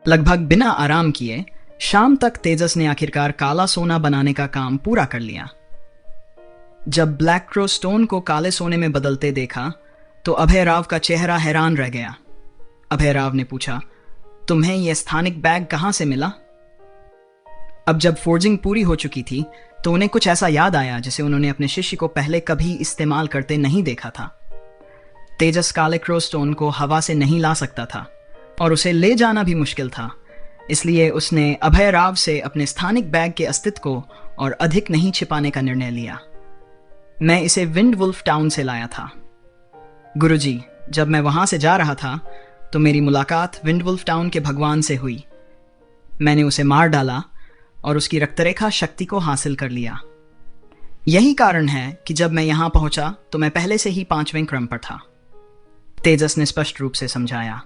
लगभग बिना आराम किए शाम तक तेजस ने आखिरकार काला सोना बनाने का काम पूरा कर लिया। जब ब्लैक क्रो स्टोन को काले सोने में बदलते देखा तो अभय राव का चेहरा हैरान रह गया। अभय राव ने पूछा, तुम्हें यह स्थानिक बैग कहां से मिला? अब जब फोर्जिंग पूरी हो चुकी थी तो उन्हें कुछ ऐसा याद आया जिसे उन्होंने अपने शिष्य को पहले कभी इस्तेमाल करते नहीं देखा था। तेजस काले क्रो स्टोन को हवा से नहीं ला सकता था और उसे ले जाना भी मुश्किल था, इसलिए उसने अभय राव से अपने स्थानिक बैग के अस्तित्व को और अधिक नहीं छिपाने का निर्णय लिया। मैं इसे विंड वुल्फ टाउन से लाया था गुरुजी। जब मैं वहां से जा रहा था तो मेरी मुलाकात विंड वुल्फ टाउन के भगवान से हुई। मैंने उसे मार डाला और उसकी रक्तरेखा शक्ति को हासिल कर लिया। यही कारण है कि जब मैं यहां पहुंचा तो मैं पहले से ही 5वें क्रम पर था, तेजस ने स्पष्ट रूप से समझाया।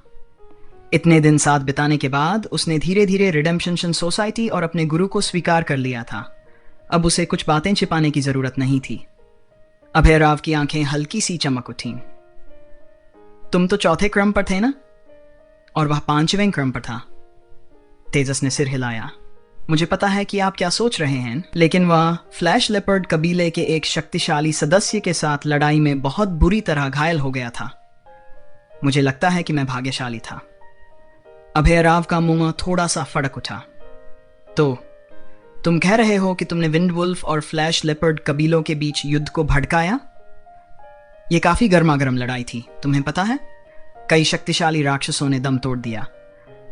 इतने दिन साथ बिताने के बाद उसने धीरे धीरे रिडेम्पशन सोसाइटी और अपने गुरु को स्वीकार कर लिया था। अब उसे कुछ बातें छिपाने की जरूरत नहीं थी। अभय राव की आंखें हल्की सी चमक उठीं। तुम तो 4थे क्रम पर थे ना? और वह 5वें क्रम पर था। तेजस ने सिर हिलाया। मुझे पता है कि आप क्या सोच रहे हैं, लेकिन वह फ्लैश लेपर्ड कबीले के एक शक्तिशाली सदस्य के साथ लड़ाई में बहुत बुरी तरह घायल हो गया था। मुझे लगता है कि मैं भाग्यशाली था। अभय राव का मुंह थोड़ा सा फड़क उठा। तो तुम कह रहे हो कि तुमने विंड वुल्फ और फ्लैश लेपर्ड कबीलों के बीच युद्ध को भड़काया? यह काफी गर्मा गर्म लड़ाई थी, तुम्हें पता है। कई शक्तिशाली राक्षसों ने दम तोड़ दिया।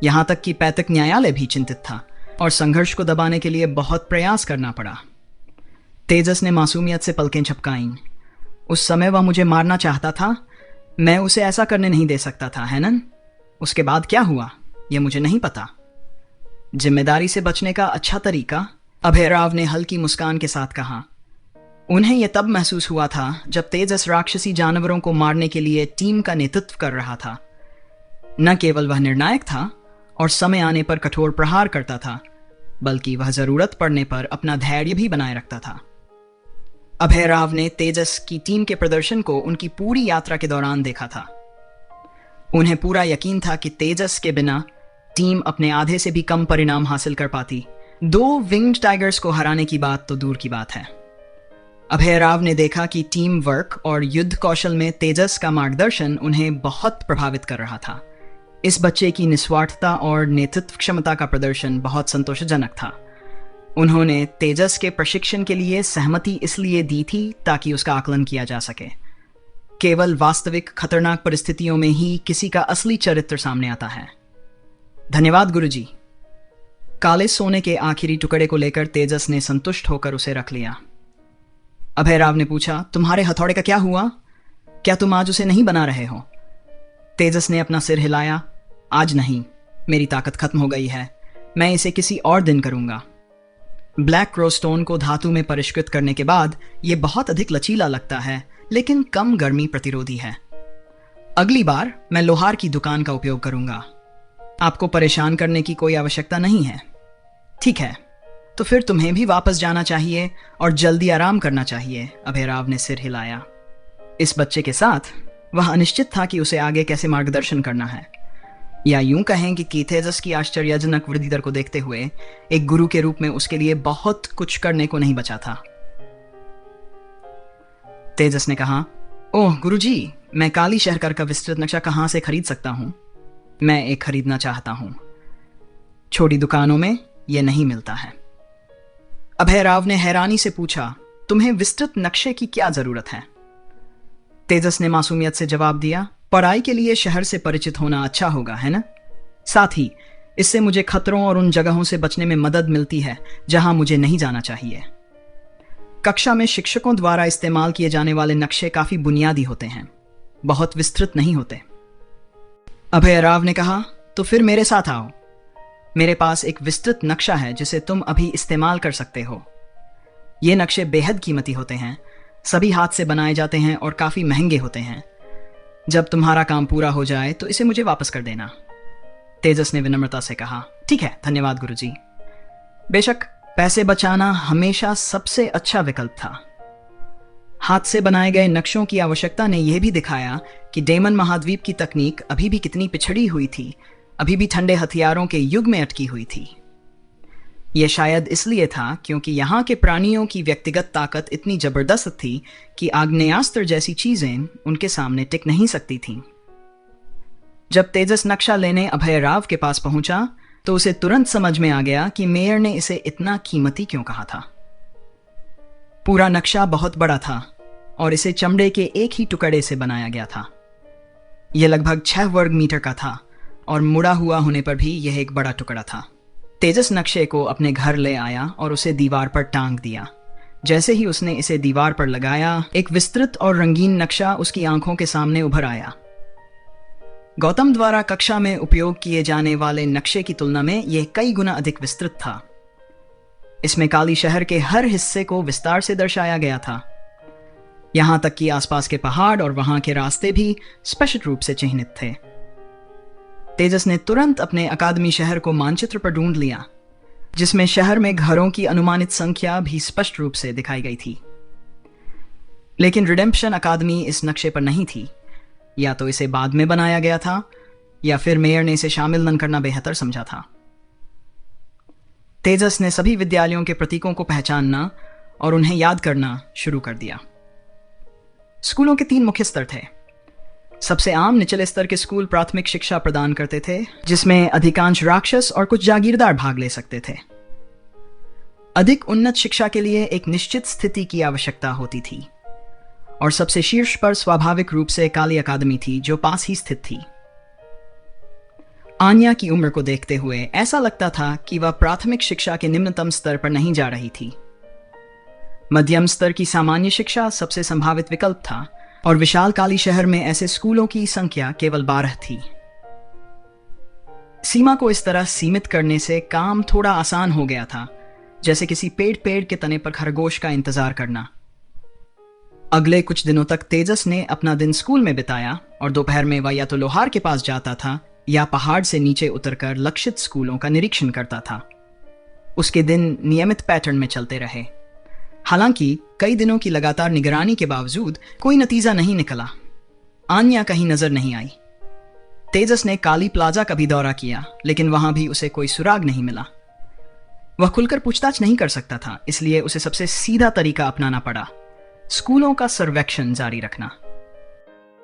यहां तक कि पैतृक न्यायालय भी चिंतित था और संघर्ष को दबाने के लिए बहुत प्रयास करना पड़ा। तेजस ने मासूमियत से पलकें झपकाईं। उस समय वह मुझे मारना चाहता था, मैं उसे ऐसा करने नहीं दे सकता था, है ना? उसके बाद क्या हुआ यह मुझे नहीं पता। जिम्मेदारी से बचने का अच्छा तरीका, अभय राव ने हल्की मुस्कान के साथ कहा। उन्हें यह तब महसूस हुआ था जब तेजस राक्षसी जानवरों को मारने के लिए टीम का नेतृत्व कर रहा था। न केवल वह निर्णायक था और समय आने पर कठोर प्रहार करता था, बल्कि वह जरूरत पड़ने पर अपना धैर्य भी बनाए रखता था। अभय राव ने तेजस की टीम के प्रदर्शन को उनकी पूरी यात्रा के दौरान देखा था। उन्हें पूरा यकीन था कि तेजस के बिना टीम अपने आधे से भी कम परिणाम हासिल कर पाती। 2 विंग्ड टाइगर्स को हराने की बात तो दूर की बात है। अभय राव ने देखा कि टीम वर्क और युद्ध कौशल में तेजस का मार्गदर्शन उन्हें बहुत प्रभावित कर रहा था। इस बच्चे की निस्वार्थता और नेतृत्व क्षमता का प्रदर्शन बहुत संतोषजनक था। उन्होंने तेजस के प्रशिक्षण के लिए सहमति इसलिए दी थी ताकि उसका आकलन किया जा सके। केवल वास्तविक खतरनाक परिस्थितियों में ही किसी का असली चरित्र सामने आता है। धन्यवाद गुरुजी। काले सोने के आखिरी टुकड़े को लेकर तेजस ने संतुष्ट होकर उसे रख लिया। अभय राव ने पूछा, तुम्हारे हथौड़े का क्या हुआ? क्या तुम आज उसे नहीं बना रहे हो? तेजस ने अपना सिर हिलाया। आज नहीं, मेरी ताकत खत्म हो गई है। मैं इसे किसी और दिन करूंगा। ब्लैक क्रो स्टोन को धातु में परिष्कृत करने के बाद यह बहुत अधिक लचीला लगता है, लेकिन कम गर्मी प्रतिरोधी है। अगली बार मैं लोहार की दुकान का उपयोग करूंगा। आपको परेशान करने की कोई आवश्यकता नहीं है। ठीक है, तो फिर तुम्हें भी वापस जाना चाहिए और जल्दी आराम करना चाहिए। अभय राव ने सिर हिलाया। इस बच्चे के साथ वह अनिश्चित था कि उसे आगे कैसे मार्गदर्शन करना है, या यूं कहें कि तेजस की आश्चर्यजनक वृद्धि दर को देखते हुए एक गुरु के रूप में उसके लिए बहुत कुछ करने को नहीं बचा था। तेजस ने कहा, ओह गुरुजी, मैं काली शहर का विस्तृत नक्शा कहां से खरीद सकता हूं? मैं एक खरीदना चाहता हूं। छोटी दुकानों में यह नहीं मिलता है। अभय राव ने हैरानी से पूछा, तुम्हें विस्तृत नक्शे की क्या जरूरत है? तेजस ने मासूमियत से जवाब दिया, पढ़ाई के लिए शहर से परिचित होना अच्छा होगा, है ना? साथ ही इससे मुझे खतरों और उन जगहों से बचने में मदद मिलती है जहां मुझे नहीं जाना चाहिए। कक्षा में शिक्षकों द्वारा इस्तेमाल किए जाने वाले नक्शे काफी बुनियादी होते हैं, बहुत विस्तृत नहीं होते। अभय राव ने कहा, तो फिर मेरे साथ आओ। मेरे पास एक विस्तृत नक्शा है जिसे तुम अभी इस्तेमाल कर सकते हो। ये नक्शे बेहद कीमती होते हैं, सभी हाथ से बनाए जाते हैं और काफी महंगे होते हैं। जब तुम्हारा काम पूरा हो जाए तो इसे मुझे वापस कर देना। तेजस ने विनम्रता से कहा, ठीक है, धन्यवाद गुरुजी। बेशक पैसे बचाना हमेशा सबसे अच्छा विकल्प था। हाथ से बनाए गए नक्शों की आवश्यकता ने यह भी दिखाया कि डेमन महाद्वीप की तकनीक अभी भी कितनी पिछड़ी हुई थी अभी भी ठंडे हथियारों के युग में अटकी हुई थी। यह शायद इसलिए था क्योंकि यहाँ के प्राणियों की व्यक्तिगत ताकत इतनी जबरदस्त थी कि आग्नेयास्त्र जैसी चीजें उनके सामने टिक नहीं सकती थीं। जब तेजस नक्शा लेने अभय राव के पास पहुंचा तो उसे तुरंत समझ में आ गया कि मेयर ने इसे इतना कीमती क्यों कहा था। पूरा नक्शा बहुत बड़ा था और इसे चमड़े के एक ही टुकड़े से बनाया गया था। यह लगभग 6 वर्ग मीटर का था और मुड़ा हुआ होने पर भी यह एक बड़ा टुकड़ा था। तेजस नक्शे को अपने घर ले आया और उसे दीवार पर टांग दिया। जैसे ही उसने इसे दीवार पर लगाया, एक विस्तृत और रंगीन नक्शा उसकी आंखों के सामने उभर आया। गौतम द्वारा कक्षा में उपयोग किए जाने वाले नक्शे की तुलना में यह कई गुना अधिक विस्तृत था। इसमें काली शहर के हर हिस्से को विस्तार से दर्शाया गया था, यहां तक कि आसपास के पहाड़ और वहां के रास्ते भी स्पष्ट रूप से चिह्नित थे। तेजस ने तुरंत अपने अकादमी शहर को मानचित्र पर ढूंढ लिया, जिसमें शहर में घरों की अनुमानित संख्या भी स्पष्ट रूप से दिखाई गई थी। लेकिन रिडेम्पशन अकादमी इस नक्शे पर नहीं थी। या तो इसे बाद में बनाया गया था या फिर मेयर ने इसे शामिल न करना बेहतर समझा था। तेजस ने सभी विद्यालयों के प्रतीकों को पहचानना और उन्हें याद करना शुरू कर दिया। स्कूलों के 3 मुख्य स्तर थे। सबसे आम निचले स्तर के स्कूल प्राथमिक शिक्षा प्रदान करते थे, जिसमें अधिकांश राक्षस और कुछ जागीरदार भाग ले सकते थे। अधिक उन्नत शिक्षा के लिए एक निश्चित स्थिति की आवश्यकता होती थी और सबसे शीर्ष पर स्वाभाविक रूप से काली अकादमी थी, जो पास ही स्थित थी। आन्या की उम्र को देखते हुए ऐसा लगता था कि वह प्राथमिक शिक्षा के निम्नतम स्तर पर नहीं जा रही थी। मध्यम स्तर की सामान्य शिक्षा सबसे संभावित विकल्प था और विशाल काली शहर में ऐसे स्कूलों की संख्या केवल 12 थी। सीमा को इस तरह सीमित करने से काम थोड़ा आसान हो गया था, जैसे किसी पेड़ के तने पर खरगोश का इंतजार करना। अगले कुछ दिनों तक तेजस ने अपना दिन स्कूल में बिताया और दोपहर में वह या तो लोहार के पास जाता था या पहाड़ से नीचे उतरकर लक्षित स्कूलों का निरीक्षण करता था। उसके दिन नियमित पैटर्न में चलते रहे। हालांकि कई दिनों की लगातार निगरानी के बावजूद कोई नतीजा नहीं निकला। आन्या कहीं नजर नहीं आई। तेजस ने काली प्लाजा का भी दौरा किया, लेकिन वहां भी उसे कोई सुराग नहीं मिला। वह खुलकर पूछताछ नहीं कर सकता था, इसलिए उसे सबसे सीधा तरीका अपनाना पड़ा, स्कूलों का सर्वेक्षण जारी रखना।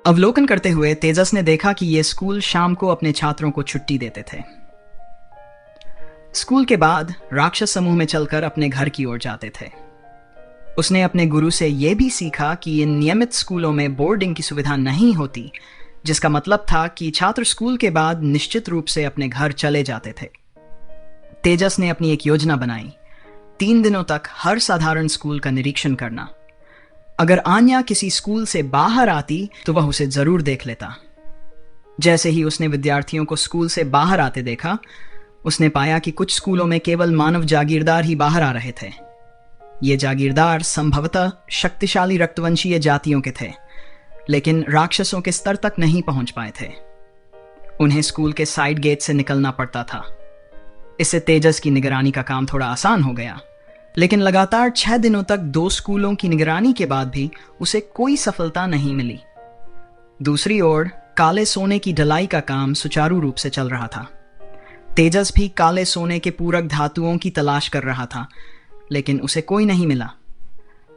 अवलोकन करते हुए तेजस ने देखा कि ये स्कूल शाम को अपने छात्रों को छुट्टी देते थे। स्कूल के बाद राक्षस समूह में चलकर अपने घर की ओर जाते थे। उसने अपने गुरु से यह भी सीखा कि इन नियमित स्कूलों में बोर्डिंग की सुविधा नहीं होती, जिसका मतलब था कि छात्र स्कूल के बाद निश्चित रूप से अपने घर चले जाते थे। तेजस ने अपनी एक योजना बनाई, 3 दिनों तक हर साधारण स्कूल का निरीक्षण करना। अगर आन्या किसी स्कूल से बाहर आती तो वह उसे जरूर देख लेता। जैसे ही उसने विद्यार्थियों को स्कूल से बाहर आते देखा, उसने पाया कि कुछ स्कूलों में केवल मानव जागीरदार ही बाहर आ रहे थे। ये जागीरदार संभवतः शक्तिशाली रक्तवंशीय जातियों के थे, लेकिन राक्षसों के स्तर तक नहीं पहुंच पाए थे। उन्हें स्कूल के साइड गेट से निकलना पड़ता था। इससे तेजस की निगरानी का काम थोड़ा आसान हो गया, लेकिन लगातार 6 दिनों तक 2 स्कूलों की निगरानी के बाद भी उसे कोई सफलता नहीं मिली। दूसरी ओर काले सोने की ढलाई का काम सुचारू रूप से चल रहा था। तेजस भी काले सोने के पूरक धातुओं की तलाश कर रहा था, लेकिन उसे कोई नहीं मिला।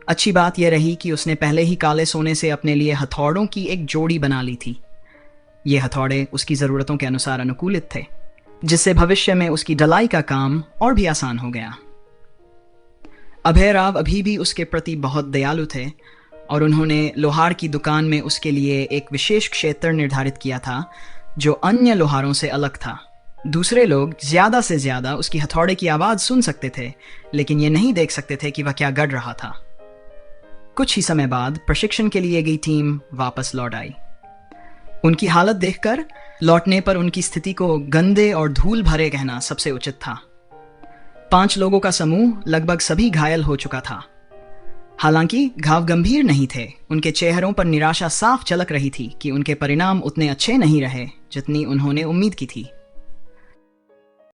अच्छी बात यह रही कि उसने पहले ही काले सोने से अपने लिए हथौड़ों की एक जोड़ी बना ली थी। ये हथौड़े उसकी ज़रूरतों के अनुसार अनुकूलित थे, जिससे भविष्य में उसकी ढलाई का काम और भी आसान हो गया। अभय राव अभी भी उसके प्रति बहुत दयालु थे और उन्होंने लोहार की दुकान में उसके लिए एक विशेष क्षेत्र निर्धारित किया था, जो अन्य लोहारों से अलग था। दूसरे लोग ज्यादा से ज्यादा उसकी हथौड़े की आवाज सुन सकते थे, लेकिन ये नहीं देख सकते थे कि वह क्या गढ़ रहा था। कुछ ही समय बाद प्रशिक्षण के लिए गई टीम वापस लौट आई। उनकी हालत देखकर लौटने पर उनकी स्थिति को गंदे और धूल भरे कहना सबसे उचित था। 5 लोगों का समूह लगभग सभी घायल हो चुका था। हालांकि घाव गंभीर नहीं थे, उनके चेहरों पर निराशा साफ झलक रही थी कि उनके परिणाम उतने अच्छे नहीं रहे जितनी उन्होंने उम्मीद की थी।